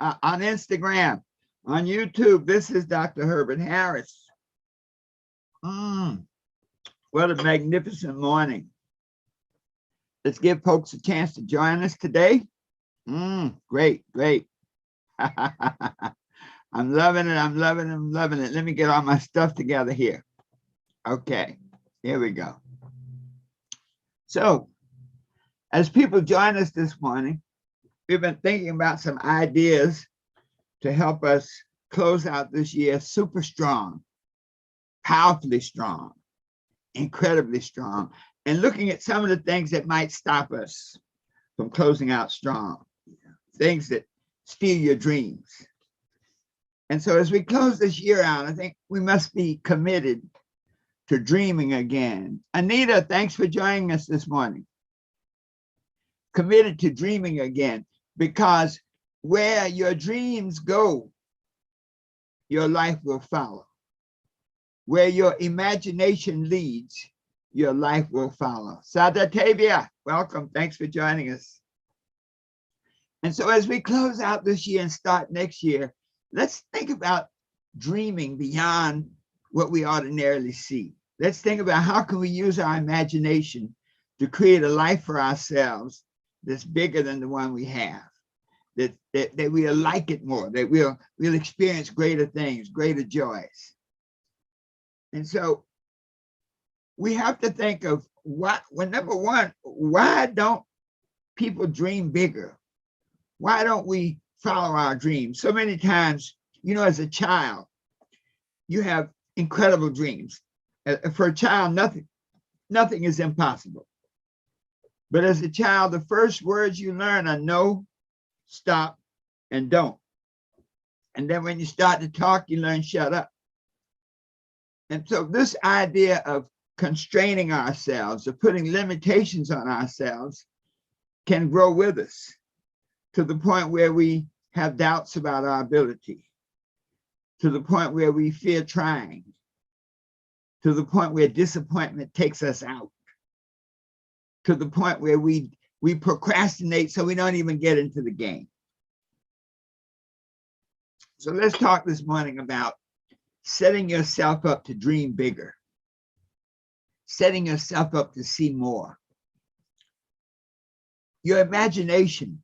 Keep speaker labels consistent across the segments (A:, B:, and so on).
A: on Instagram, on YouTube. This is Dr. Herbert Harris. What a magnificent morning. Let's give folks a chance to join us today. Great. I'm loving it. I'm loving it. Let me get all my stuff together here. Okay, here we go. So, as people join us this morning, we've been thinking about some ideas to help us close out this year super strong, powerfully strong, incredibly strong, and looking at some of the things that might stop us from closing out strong, things that steal your dreams. And so as we close this year out, I think we must be committed to dreaming again. Anita, thanks for joining us this morning. Committed to dreaming again, because where your dreams go, your life will follow. Where your imagination leads, your life will follow. Sadatavia, welcome. Thanks for joining us. And so as we close out this year and start next year, let's think about dreaming beyond what we ordinarily see. Let's think about how can we use our imagination to create a life for ourselves that's bigger than the one we have, that we'll like it more, that we'll experience greater things, greater joys. And so we have to think of number one, why don't people dream bigger? Why don't we follow our dreams? So many times, as a child, you have incredible dreams. For a child, nothing is impossible. But as a child, the first words you learn are no, stop, and don't. And then when you start to talk, you learn shut up. And so this idea of constraining ourselves, of putting limitations on ourselves, can grow with us to the point where we have doubts about our ability, to the point where we fear trying, to the point where disappointment takes us out, to the point where we procrastinate so we don't even get into the game. So let's talk this morning about setting yourself up to dream bigger, setting yourself up to see more. Your imagination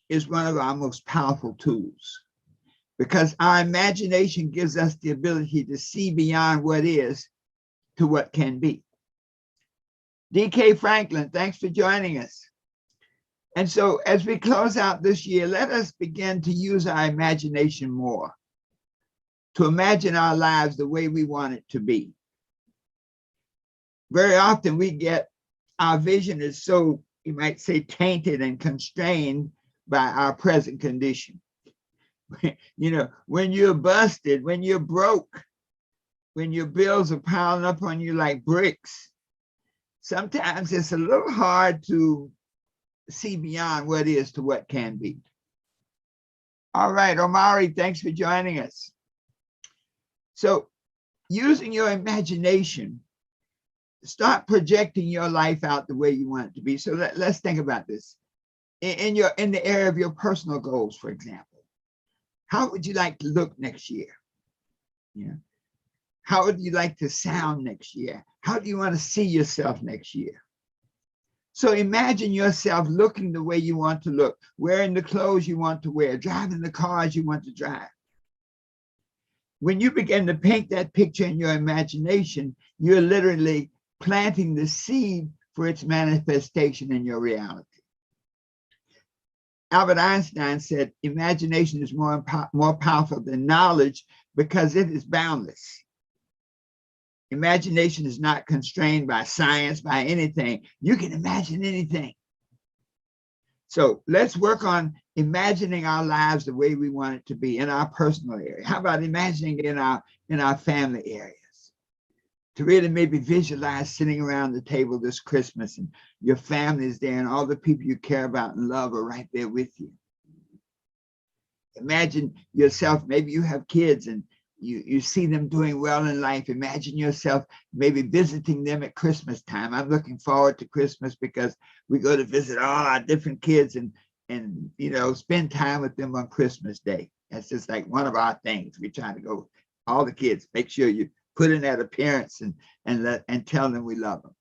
A: is one of our most powerful tools, because our imagination gives us the ability to see beyond what is to what can be. D.K. Franklin, thanks for joining us. And so as we close out this year, let us begin to use our imagination more, to imagine our lives the way we want it to be. Very often our vision is so, you might say, tainted and constrained by our present condition. When you're busted, when you're broke, when your bills are piling up on you like bricks, sometimes it's a little hard to see beyond what is to what can be. All right, Omari, thanks for joining us. So using your imagination, start projecting your life out the way you want it to be. So let's think about this. In the area of your personal goals, for example, how would you like to look next year? How would you like to sound next year? How do you want to see yourself next year? So imagine yourself looking the way you want to look, wearing the clothes you want to wear, driving the cars you want to drive. When you begin to paint that picture in your imagination, you're literally planting the seed for its manifestation in your reality. Albert Einstein said, imagination is more powerful than knowledge because it is boundless. Imagination is not constrained by science, by anything. You can imagine anything. So let's work on imagining our lives the way we want it to be in our personal area. How about imagining it in our family areas? To really maybe visualize sitting around the table this Christmas and your family is there and all the people you care about and love are right there with you. Imagine yourself, maybe you have kids and you see them doing well in life. Imagine yourself maybe visiting them at Christmas time. I'm looking forward to Christmas because we go to visit all our different kids and and you know, spend time with them on Christmas Day. That's just like one of our things. We're trying to go, all the kids, make sure you put in that appearance and tell them we love them.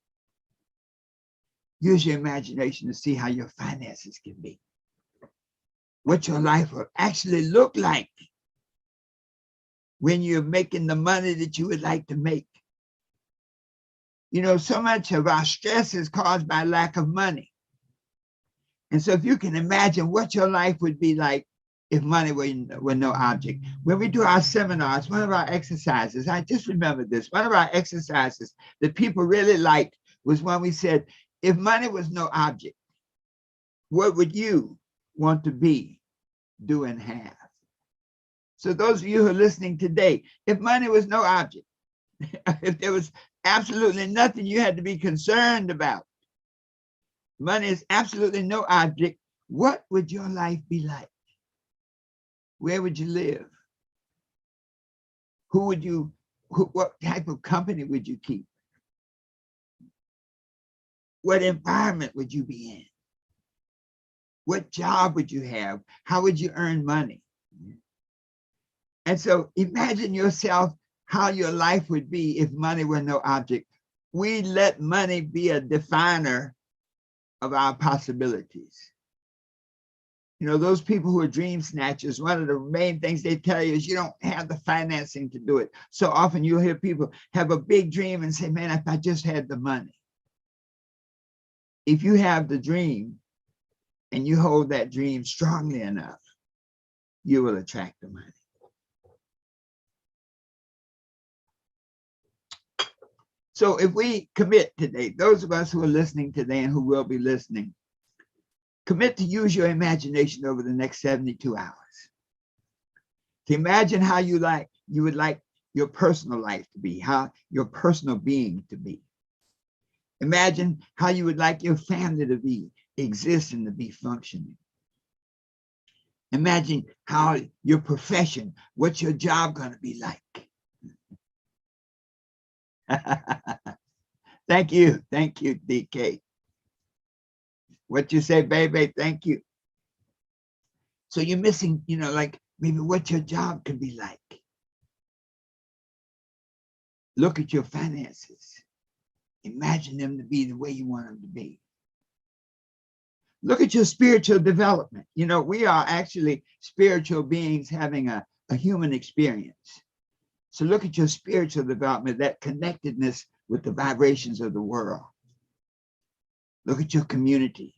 A: Use your imagination to see how your finances can be. What your life will actually look like when you're making the money that you would like to make. You know, so much of our stress is caused by lack of money. And so if you can imagine what your life would be like if money were no object. When we do our seminars, one of our exercises, I just remember this, one of our exercises that people really liked was when we said, if money was no object, what would you want to be, do, and have? So those of you who are listening today, if money was no object, if there was absolutely nothing you had to be concerned about, money is absolutely no object, what would your life be like? Where would you live? What type of company would you keep? What environment would you be in? What job would you have? How would you earn money? And so imagine yourself how your life would be if money were no object. We let money be a definer of our possibilities. You know, those people who are dream snatchers, one of the main things they tell you is you don't have the financing to do it. So often you'll hear people have a big dream and say, man, if I just had the money. If you have the dream and you hold that dream strongly enough, you will attract the money. So if we commit today, those of us who are listening today and who will be listening, commit to use your imagination over the next 72 hours. To imagine how you would like your personal life to be, how your personal being to be. Imagine how you would like your family to be, exist and to be functioning. Imagine how your profession, what's your job going to be like? Thank you, DK. What you say, baby, thank you. So you're missing, you know, like maybe what your job could be like. Look at your finances. Imagine them to be the way you want them to be. Look at your spiritual development. You know, we are actually spiritual beings having a human experience. So look at your spiritual development, that connectedness with the vibrations of the world. Look at your community.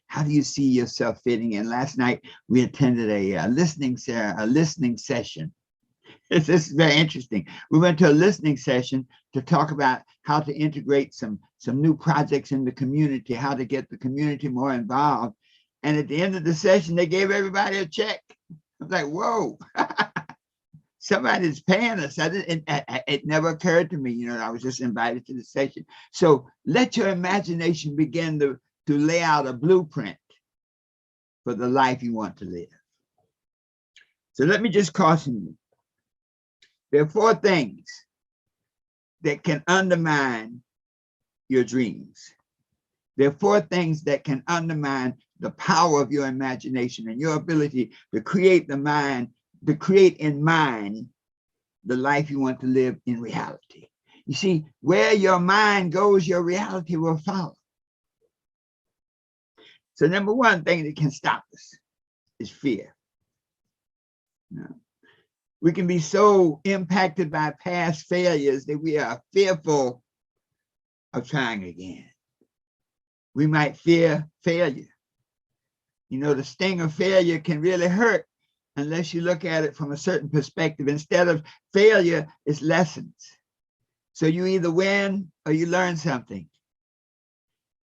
A: How do you see yourself fitting in? Last night, we attended a listening session. This is very interesting. We went to a listening session to talk about how to integrate some new projects in the community, how to get the community more involved. And at the end of the session, they gave everybody a check. I was like, whoa, somebody's paying us. It never occurred to me, you know, I was just invited to the session. So let your imagination begin to lay out a blueprint for the life you want to live. So let me just caution you. There are 4 things that can undermine your dreams. There are 4 things that can undermine the power of your imagination and your ability to create in mind the life you want to live in reality. You see, where your mind goes, your reality will follow. So number 1 thing that can stop us is fear. We can be so impacted by past failures that we are fearful of trying again. We might fear failure. You know, the sting of failure can really hurt unless you look at it from a certain perspective. Instead of failure, it's lessons. So you either win or you learn something.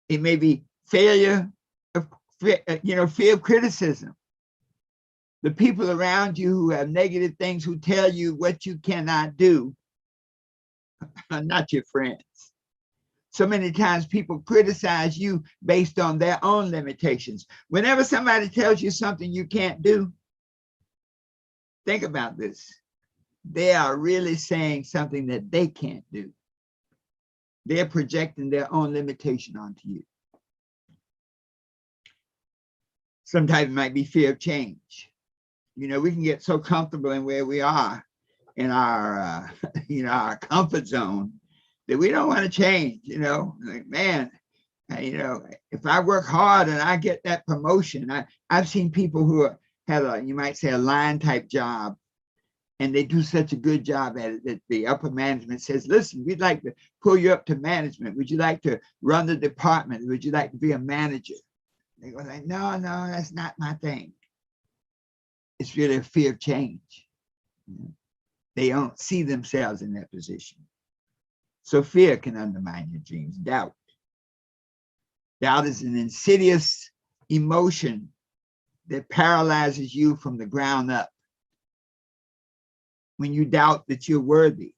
A: It may be failure, fear of criticism. The people around you who have negative things, who tell you what you cannot do, are not your friends. So many times people criticize you based on their own limitations. Whenever somebody tells you something you can't do, think about this. They are really saying something that they can't do. They're projecting their own limitation onto you. Sometimes it might be fear of change. You know, we can get so comfortable in where we are in our, our comfort zone that we don't want to change, like, man, if I work hard and I get that promotion, I've seen people who have you might say a line type job, and they do such a good job at it that the upper management says, listen, we'd like to pull you up to management. Would you like to run the department? Would you like to be a manager? They go like, no, that's not my thing. It's really a fear of change. They don't see themselves in that position. So fear can undermine your dreams. Doubt. Doubt is an insidious emotion that paralyzes you from the ground up. When you doubt that you're worthy.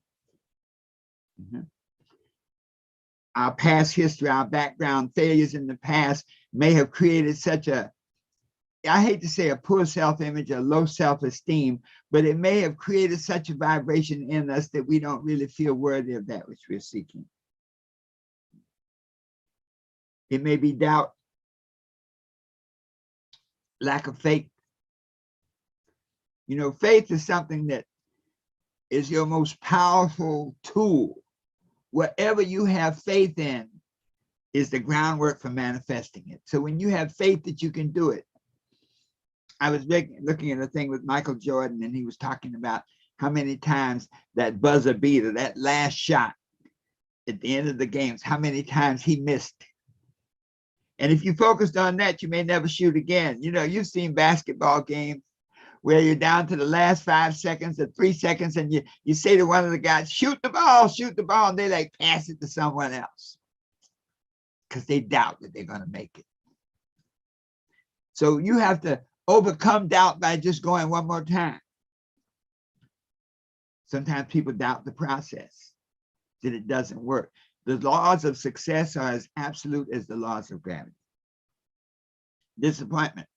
A: Our past history, our background, failures in the past may have created such a, I hate to say a poor self-image, a low self-esteem, but it may have created such a vibration in us that we don't really feel worthy of that which we're seeking. It may be doubt, lack of faith. Faith is something that is your most powerful tool. Whatever you have faith in is the groundwork for manifesting it. So when you have faith that you can do it, I was looking at a thing with Michael Jordan, and he was talking about how many times that buzzer beater, that last shot at the end of the games, how many times he missed. And if you focused on that, you may never shoot again. You've seen basketball games where you're down to the last 5 seconds or 3 seconds, and you say to one of the guys, shoot the ball, and they like pass it to someone else because they doubt that they're going to make it. So you have to overcome doubt by just going one more time. Sometimes people doubt the process, that it doesn't work. The laws of success are as absolute as the laws of gravity. Disappointment.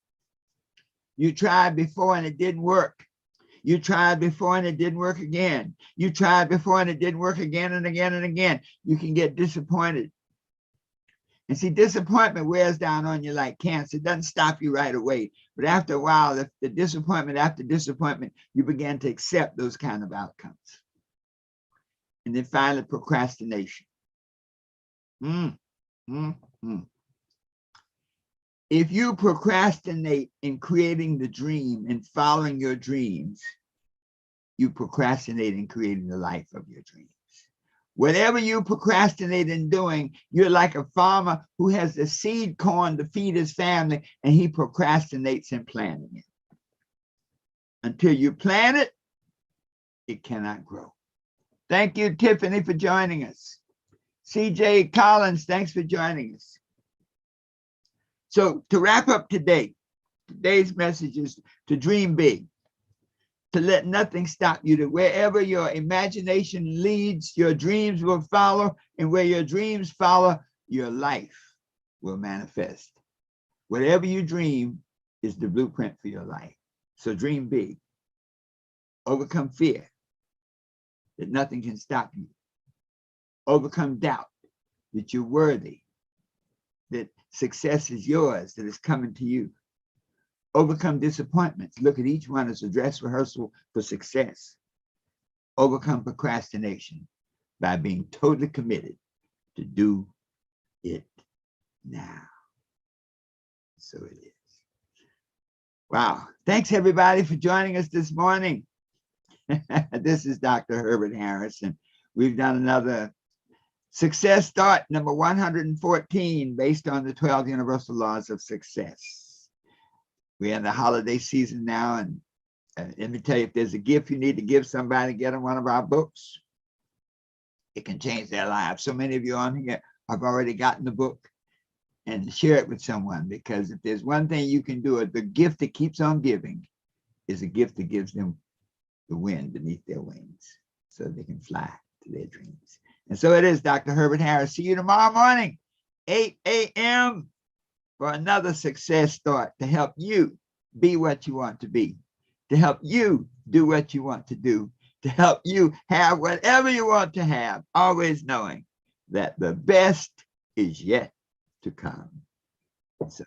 A: You tried before and it didn't work. You tried before and it didn't work again. You tried before and it didn't work again and again and again. You can get disappointed. And see, disappointment wears down on you like cancer. It doesn't stop you right away. But after a while, if the disappointment after disappointment, you begin to accept those kind of outcomes. And then finally, procrastination. If you procrastinate in creating the dream and following your dreams, you procrastinate in creating the life of your dreams. Whatever you procrastinate in doing, you're like a farmer who has the seed corn to feed his family, and he procrastinates in planting it. Until you plant it, it cannot grow. Thank you, Tiffany, for joining us. CJ Collins, thanks for joining us. So to wrap up today's message is to dream big, to let nothing stop you, to wherever your imagination leads, your dreams will follow, and where your dreams follow, your life will manifest. Whatever you dream is the blueprint for your life. So dream big, overcome fear, that nothing can stop you. Overcome doubt, that you're worthy, that success is yours, that it's coming to you. Overcome disappointments. Look at each one as a dress rehearsal for success. Overcome procrastination by being totally committed to do it now. So it is. Wow. Thanks everybody for joining us this morning. This is Dr. Herbert Harris, and we've done another Success Thought number 114 based on the 12 universal laws of success. We're in the holiday season now, and let me tell you, if there's a gift you need to give somebody, get them one of our books. It can change their lives. So many of you on here have already gotten the book, and share it with someone, because if there's one thing you can do, the gift that keeps on giving is a gift that gives them the wind beneath their wings so they can fly to their dreams. And so it is, Dr. Herbert Harris. See you tomorrow morning, 8 a.m. for another Success Thought to help you be what you want to be, to help you do what you want to do, to help you have whatever you want to have, always knowing that the best is yet to come. So